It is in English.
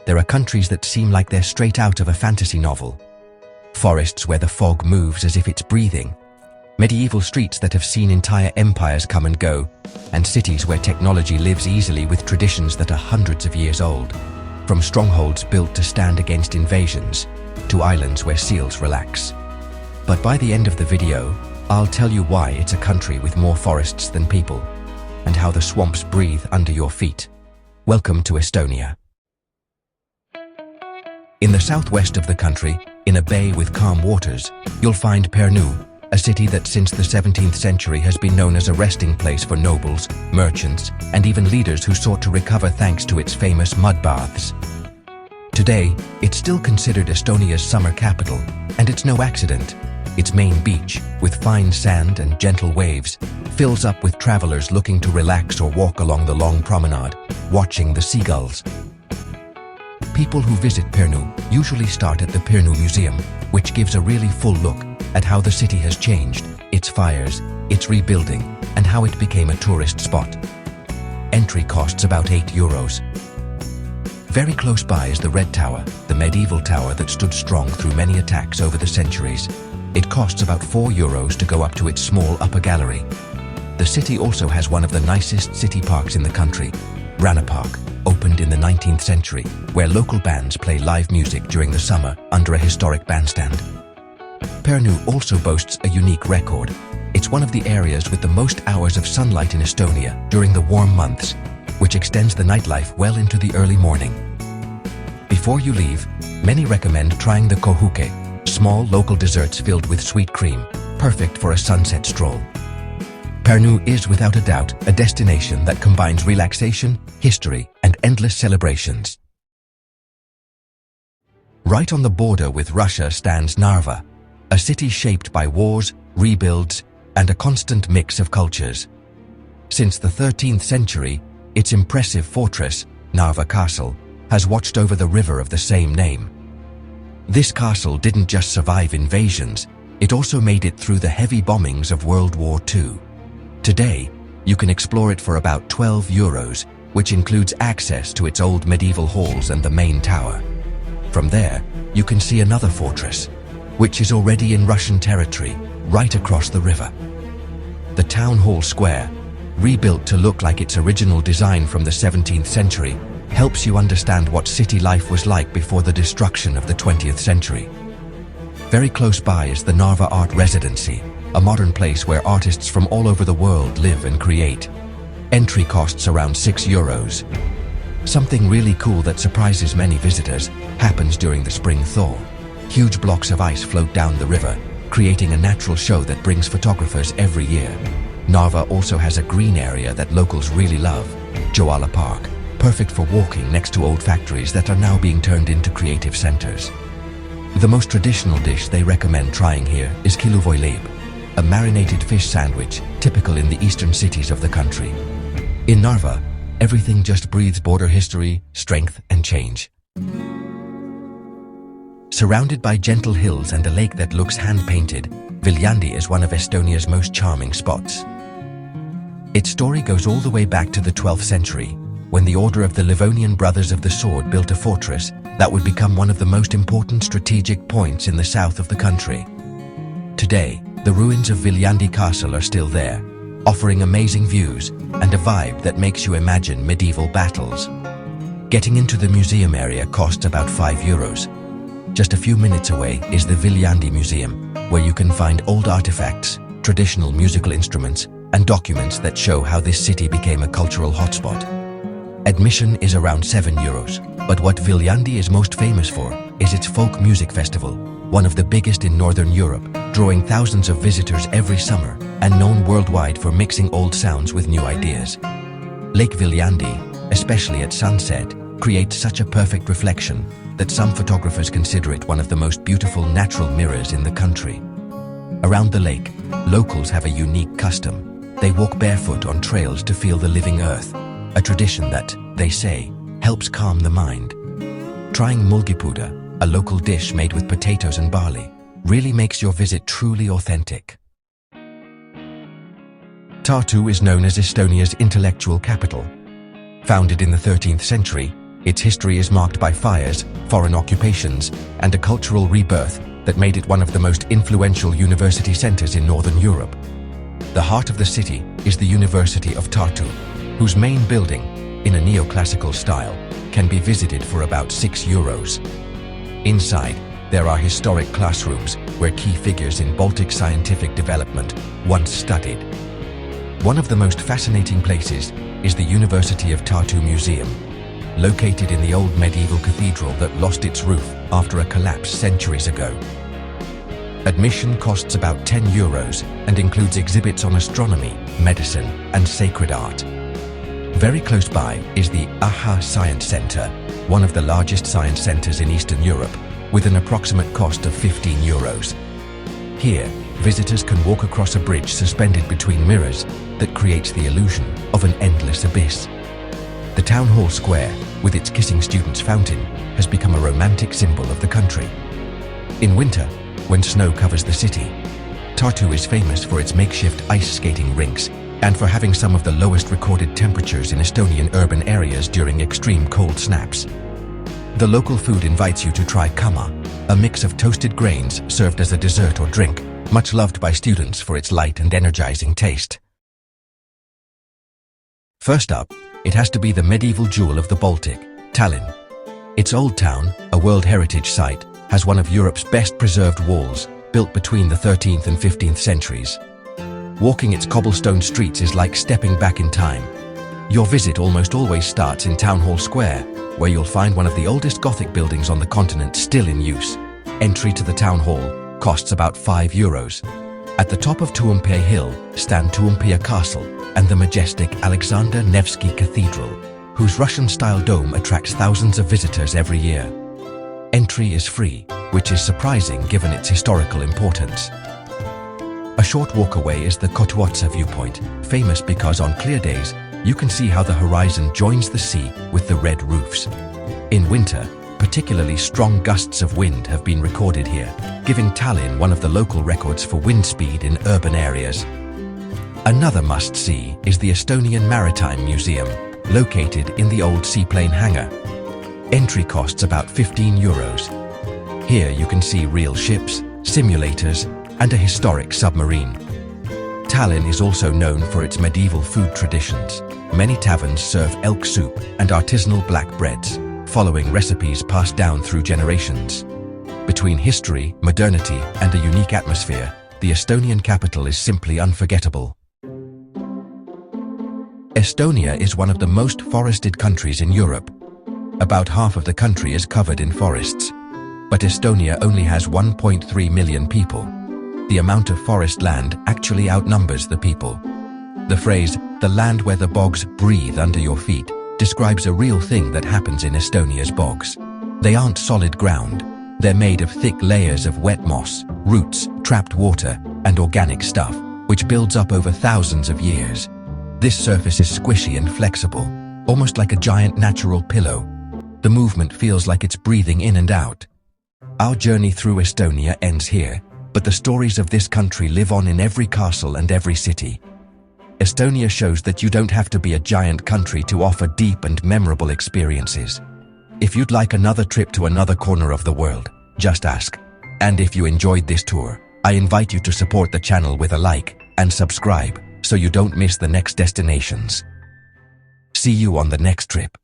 there are countries that seem like they're straight out of a fantasy novel. Forests where the fog moves as if it's breathing, medieval streets that have seen entire empires come and go, and cities where technology lives easily with traditions that are hundreds of years old. From strongholds built to stand against invasions, to islands where seals relax. But by the end of the video, I'll tell you why it's a country with more forests than people, and how the swamps breathe under your feet. Welcome to Estonia. In the southwest of the country, in a bay with calm waters, you'll find Pärnu, a city that since the 17th century has been known as a resting place for nobles, merchants, and even leaders who sought to recover thanks to its famous mud baths. Today, it's still considered Estonia's summer capital, and it's no accident. Its main beach, with fine sand and gentle waves, fills up with travelers looking to relax or walk along the long promenade, watching the seagulls. People who visit Pärnu usually start at the Pärnu Museum, which gives a really full look at how the city has changed, its fires, its rebuilding, and how it became a tourist spot. Entry costs about €8. Very close by is the Red Tower, the medieval tower that stood strong through many attacks over the centuries. It costs about €4 to go up to its small upper gallery. The city also has one of the nicest city parks in the country, Ranna Park, opened in the 19th century, where local bands play live music during the summer under a historic bandstand. Pärnu also boasts a unique record. It's one of the areas with the most hours of sunlight in Estonia during the warm months, which extends the nightlife well into the early morning. Before you leave, many recommend trying the kohuke, small local desserts filled with sweet cream, perfect for a sunset stroll. Pärnu is without a doubt a destination that combines relaxation, history, and endless celebrations. Right on the border with Russia stands Narva, a city shaped by wars, rebuilds, and a constant mix of cultures. Since the 13th century, its impressive fortress, Narva Castle, has watched over the river of the same name. This castle didn't just survive invasions, it also made it through the heavy bombings of World War II. Today, you can explore it for about €12, which includes access to its old medieval halls and the main tower. From there, you can see another fortress, which is already in Russian territory, right across the river. The town hall square, rebuilt to look like its original design from the 17th century, helps you understand what city life was like before the destruction of the 20th century. Very close by is the Narva Art Residency, a modern place where artists from all over the world live and create. Entry costs around €6. Something really cool that surprises many visitors happens during the spring thaw. Huge blocks of ice float down the river, creating a natural show that brings photographers every year. Narva also has a green area that locals really love, Joala Park, perfect for walking next to old factories that are now being turned into creative centers. The most traditional dish they recommend trying here is kiluvoileib, a marinated fish sandwich typical in the eastern cities of the country. In Narva, everything just breathes border history, strength, and change. Surrounded by gentle hills and a lake that looks hand-painted, Viljandi is one of Estonia's most charming spots. Its story goes all the way back to the 12th century, when the Order of the Livonian Brothers of the Sword built a fortress that would become one of the most important strategic points in the south of the country. Today, the ruins of Viljandi Castle are still there, offering amazing views and a vibe that makes you imagine medieval battles. Getting into the museum area costs about €5. Just a few minutes away is the Viljandi Museum, where you can find old artifacts, traditional musical instruments, and documents that show how this city became a cultural hotspot. Admission is around €7, but what Viljandi is most famous for is its folk music festival, one of the biggest in Northern Europe, drawing thousands of visitors every summer and known worldwide for mixing old sounds with new ideas. Lake Viljandi, especially at sunset, creates such a perfect reflection that some photographers consider it one of the most beautiful natural mirrors in the country. Around the lake, locals have a unique custom. They walk barefoot on trails to feel the living earth, a tradition that, they say, helps calm the mind. Trying mulgipuda, a local dish made with potatoes and barley, really makes your visit truly authentic. Tartu is known as Estonia's intellectual capital. Founded in the 13th century, Its history is marked by fires, foreign occupations, and a cultural rebirth that made it one of the most influential university centers in Northern Europe. The heart of the city is the University of Tartu, whose main building, in a neoclassical style, can be visited for about €6. Inside, there are historic classrooms where key figures in Baltic scientific development once studied. One of the most fascinating places is the University of Tartu Museum, located in the old medieval cathedral that lost its roof after a collapse centuries ago. Admission costs about €10 and includes exhibits on astronomy, medicine, and sacred art. Very close by is the Science Centre, one of the largest science centres in Eastern Europe, with an approximate cost of €15. Here, visitors can walk across a bridge suspended between mirrors that creates the illusion of an endless abyss. The Town Hall Square, with its kissing students' fountain, has become a romantic symbol of the country. In winter, when snow covers the city, Tartu is famous for its makeshift ice skating rinks and for having some of the lowest recorded temperatures in Estonian urban areas during extreme cold snaps. The local food invites you to try kama, a mix of toasted grains served as a dessert or drink, much loved by students for its light and energizing taste. First up, it has to be the medieval jewel of the Baltic, Tallinn. Its old town, a World Heritage Site, has one of Europe's best preserved walls, built between the 13th and 15th centuries. Walking its cobblestone streets is like stepping back in time. Your visit almost always starts in Town Hall Square, where you'll find one of the oldest Gothic buildings on the continent still in use. Entry to the town hall costs about €5. At the top of Toompea Hill stand Toompea Castle and the majestic Alexander Nevsky Cathedral, whose Russian-style dome attracts thousands of visitors every year. Entry is free, which is surprising given its historical importance. A short walk away is the Kotwatsa viewpoint, famous because on clear days, you can see how the horizon joins the sea with the red roofs. In winter, particularly strong gusts of wind have been recorded here, giving Tallinn one of the local records for wind speed in urban areas. Another must-see is the Estonian Maritime Museum, located in the old seaplane hangar. Entry costs about €15. Here you can see real ships, simulators, and a historic submarine. Tallinn is also known for its medieval food traditions. Many taverns serve elk soup and artisanal black breads, following recipes passed down through generations. Between history, modernity, and a unique atmosphere, the Estonian capital is simply unforgettable. Estonia is one of the most forested countries in Europe. About half of the country is covered in forests. But Estonia only has 1.3 million people. The amount of forest land actually outnumbers the people. The phrase, "the land where the bogs breathe under your feet," describes a real thing that happens in Estonia's bogs. They aren't solid ground. They're made of thick layers of wet moss, roots, trapped water, and organic stuff, which builds up over thousands of years. This surface is squishy and flexible, almost like a giant natural pillow. The movement feels like it's breathing in and out. Our journey through Estonia ends here, but the stories of this country live on in every castle and every city. Estonia shows that you don't have to be a giant country to offer deep and memorable experiences. If you'd like another trip to another corner of the world, just ask. And if you enjoyed this tour, I invite you to support the channel with a like and subscribe so you don't miss the next destinations. See you on the next trip.